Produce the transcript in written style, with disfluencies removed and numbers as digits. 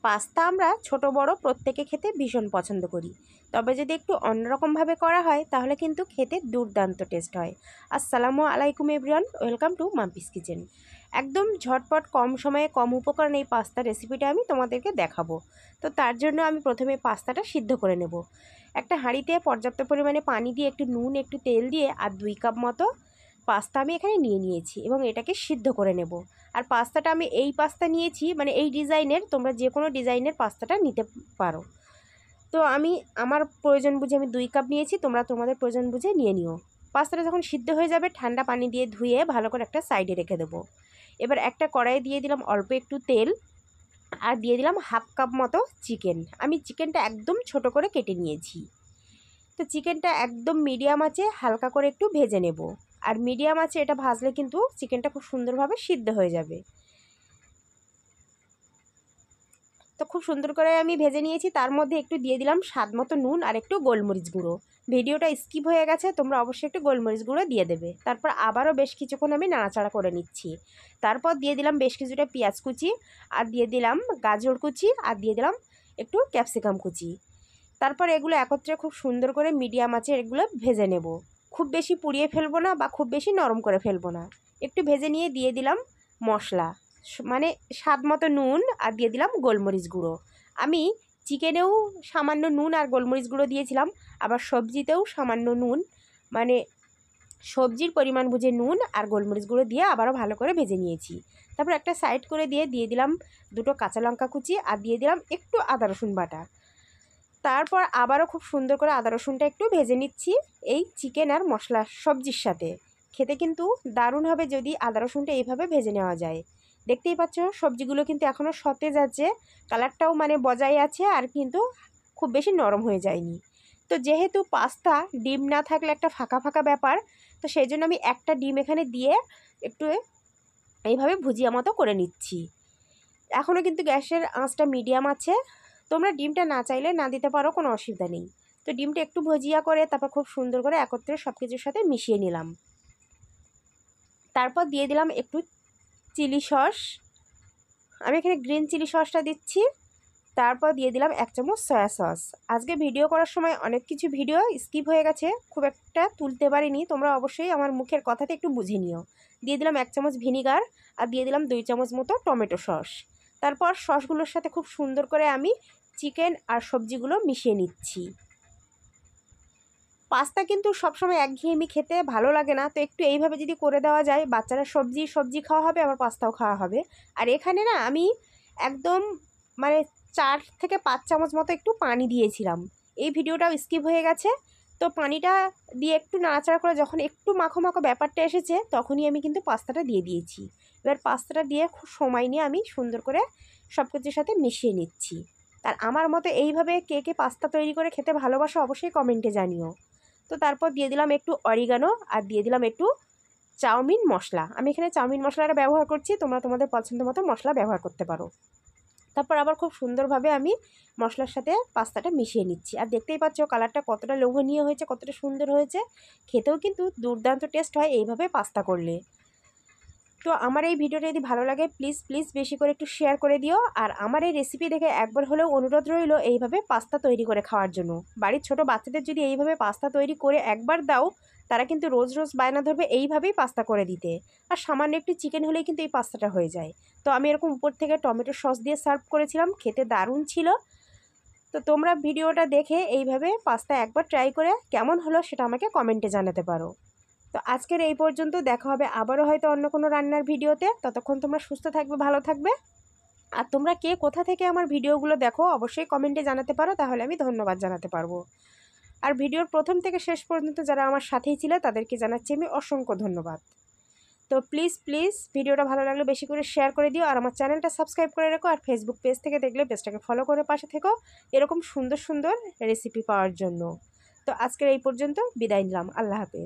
Pasta আমরা ছোট বড় প্রত্যেকে খেতে ভীষণ পছন্দ করি, তবে যদি একটু অন্যরকমভাবে করা হয় তাহলে কিন্তু খেতে দুর্দান্ত টেস্ট হয়। আসসালামু আলাইকুম everyone, welcome to Mampi's kitchen. একদম ঝটপট কম সময়ে কম উপকরণে এই পাস্তা রেসিপিটা আমি তোমাদেরকে দেখাবো। তো তার জন্য আমি প্রথমে পাস্তাটা সিদ্ধ করে নেব। একটা হাঁড়িতে পর্যাপ্ত পরিমাণে পানি দিয়ে একটু নুন একটু তেল দিয়ে আর 2 কাপ মতো পাস্তা আমি এখানে নিয়ে নিয়েছি এবং এটাকে সিদ্ধ করে নেব। আর পাস্তাটা আমি এই পাস্তা নিয়েছি, মানে এই ডিজাইনের, তোমরা যে কোনো ডিজাইনের পাস্তাটা নিতে পারো। তো আমি আমার প্রয়োজন বুঝে আমি 2 কাপ নিয়েছি, তোমরা তোমাদের প্রয়োজন বুঝে নিয়ে নিও। পাস্তাটা যখন সিদ্ধ হয়ে যাবে ঠান্ডা পানি দিয়ে ধুয়ে ভালো করে একটা সাইডে রেখে দেবো। এবার একটা কড়াইয়ে দিয়ে দিলাম অল্প একটু তেল আর দিয়ে দিলাম হাফ কাপ মতো চিকেন। আমি চিকেনটা একদম ছোট করে কেটে নিয়েছি। তো চিকেনটা একদম মিডিয়াম আঁচে হালকা করে একটু ভেজে নেব। আর মিডিয়াম আঁচে এটা ভাজলে কিন্তু চিকেনটা খুব সুন্দরভাবে সিদ্ধ হয়ে যাবে। তো খুব সুন্দর করে আমি ভেজে নিয়েছি। তার মধ্যে একটু দিয়ে দিলাম স্বাদ মতো নুন আর একটু গোলমরিচ গুঁড়ো। ভিডিওটা স্কিপ হয়ে গেছে, তোমরা অবশ্যই একটু গোলমরিচ গুঁড়ো দিয়ে দেবে। তারপর আবারও বেশ কিছুক্ষণ আমি নাড়াচাড়া করে নিচ্ছি। তারপর দিয়ে দিলাম বেশ কিছুটা পেঁয়াজ কুচি আর দিয়ে দিলাম গাজর কুচি আর দিয়ে দিলাম একটু ক্যাপসিকাম কুচি। তারপর এগুলো একত্রে খুব সুন্দর করে মিডিয়াম আঁচে এগুলো ভেজে নেব। খুব বেশি পুড়িয়ে ফেলবো না বা খুব বেশি নরম করে ফেলবো না। একটু ভেজে নিয়ে দিয়ে দিলাম মশলা, মানে স্বাদ মতো নুন আর দিয়ে দিলাম গোলমরিচ গুঁড়ো। আমি চিকেনেও সামান্য নুন আর গোলমরিচ গুঁড়ো দিয়েছিলাম, আবার সবজিতেও সামান্য নুন, মানে সবজির পরিমাণ বুঝে নুন আর গোলমরিচ গুঁড়ো দিয়ে আবারও ভালো করে ভেজে নিয়েছি। তারপর একটা সাইড করে দিয়ে দিলাম 2টো কাঁচা লঙ্কা কুচি আর দিয়ে দিলাম একটু আদা রসুন বাটা। তারপর আবারও খুব সুন্দর করে আদা রসুনটা একটু ভেজে নিচ্ছি এই চিকেন আর মশলা সবজির সাথে। খেতে কিন্তু দারুণ হবে যদি আদা রসুনটা এইভাবে ভেজে নেওয়া যায়। দেখতেই পাচ্ছ সবজিগুলো কিন্তু এখনও সতেজ আছে, কালারটাও মানে বজায় আছে আর কিন্তু খুব বেশি নরম হয়ে যায়নি। তো যেহেতু পাস্তা ডিম না থাকলে একটা ফাঁকা ফাঁকা ব্যাপার, তো সেই জন্য আমি একটা ডিম এখানে দিয়ে একটু এইভাবে ভুজিয়া মতো করে নিচ্ছি। এখনও কিন্তু গ্যাসের আঁচটা মিডিয়াম আছে, তোমরা ডিমটা না চাইলে না দিতে পারো, কোনো অসুবিধা নেই। তো ডিমটা একটু ভুজিয়া করে তারপর খুব সুন্দর করে একত্রে সব কিছুর সাথে মিশিয়ে নিলাম। তারপর দিয়ে দিলাম একটু চিলি সস, আমি এখানে গ্রিন চিলি সসটা দিচ্ছি। তারপর দিয়ে দিলাম 1 চামচ সয়া সস। আজকে ভিডিও করার সময় অনেক কিছু ভিডিও স্কিপ হয়ে গেছে, খুব একটা তুলতে পারিনি, তোমরা অবশ্যই আমার মুখের কথাতে একটু বুঝে নিও। দিয়ে দিলাম 1 চামচ ভিনিগার আর দিয়ে দিলাম 2 চামচ মতো টমেটো সস। তারপর সসগুলোর সাথে খুব সুন্দর করে আমি চিকেন আর সবজিগুলো মিশিয়ে নিচ্ছি। পাস্তা কিন্তু সবসময় একঘেয়েমি খেতে ভালো লাগে না, তো একটু এইভাবে যদি করে দেওয়া যায় বাচ্চারা সবজি খাওয়া হবে আবার পাস্তাও খাওয়া হবে। আর এখানে না আমি একদম মানে 4 থেকে 5 চামচ মতো একটু পানি দিয়েছিলাম, এই ভিডিওটাও স্কিপ হয়ে গেছে। তো পানিটা দিয়ে একটু নাড়াচাড়া করে যখন একটু মাখো মাখো ব্যাপারটা এসেছে তখনই আমি কিন্তু পাস্তাটা দিয়ে দিয়েছি। এবার পাস্তাটা দিয়ে খুব সময় নিয়ে আমি সুন্দর করে সব কিছুর সাথে মিশিয়ে নিচ্ছি। আর আমার মতো এইভাবে কে কে পাস্তা তৈরি করে খেতে ভালোবাসো অবশ্যই কমেন্টে জানিও। তো তারপর দিয়ে দিলাম একটু অরিগানো আর দিয়ে দিলাম একটু চাউমিন মশলা। আমি এখানে চাউমিন মশলাটা ব্যবহার করছি, তোমরা তোমাদের পছন্দ মতো মশলা ব্যবহার করতে পারো। তারপর আবার খুব সুন্দরভাবে আমি মশলার সাথে পাস্তাটা মিশিয়ে নিচ্ছি। আর দেখতেই পাচ্ছ কালারটা কতটা লোভনীয় হয়েছে, কতটা সুন্দর হয়েছে। খেতেও কিন্তু দুর্দান্ত টেস্ট হয় এইভাবে পাস্তা করলে। তো আমার এই ভিডিওটা যদি ভালো লাগে প্লিজ বেশি করে একটু শেয়ার করে দিও। আর আমার এই রেসিপি দেখে একবার হলেও অনুরোধ রইল এইভাবে পাস্তা তৈরি করে খাওয়ার জন্য। বাড়ির ছোট বাচ্চাদের যদি এইভাবে পাস্তা তৈরি করে একবার দাও, তারা কিন্তু রোজ রোজ বায়না ধরবে এইভাবেই পাস্তা করে দিতে। আর সামান্য একটু চিকেন হলেই কিন্তু এই পাস্তাটা হয়ে যায়। তো আমি এরকম উপর থেকে টমেটো সস দিয়ে সার্ভ করেছিলাম, খেতে দারুণ ছিল। তো তোমরা ভিডিওটা দেখে এইভাবে পাস্তা একবার ট্রাই করে কেমন হলো সেটা আমাকে কমেন্টে জানাতে পারো। তো আজকের এই পর্যন্ত, দেখা হবে আবারও হয়তো অন্য কোনো রান্নার ভিডিওতে। ততক্ষণ তোমরা সুস্থ থাকবে, ভালো থাকবে। আর তোমরা কে কোথা থেকে আমার ভিডিওগুলো দেখো অবশ্যই কমেন্টে জানাতে পারো, তাহলে আমি ধন্যবাদ জানাতে পারবো। আর ভিডিওর প্রথম থেকে শেষ পর্যন্ত যারা আমার সাথেই ছিল তাদেরকে জানাচ্ছি আমি অসংখ্য ধন্যবাদ। তো প্লিজ ভিডিওটা ভালো লাগলে বেশি করে শেয়ার করে দিও। আর আমার চ্যানেলটা সাবস্ক্রাইব করে রাখো। আর ফেসবুক পেজ থেকে দেখলে পেজটাকে ফলো করে পাশে থেকো এরকম সুন্দর সুন্দর রেসিপি পাওয়ার জন্য। তো আজকের এই পর্যন্ত বিদায় নিলাম, আল্লাহ হাফেজ।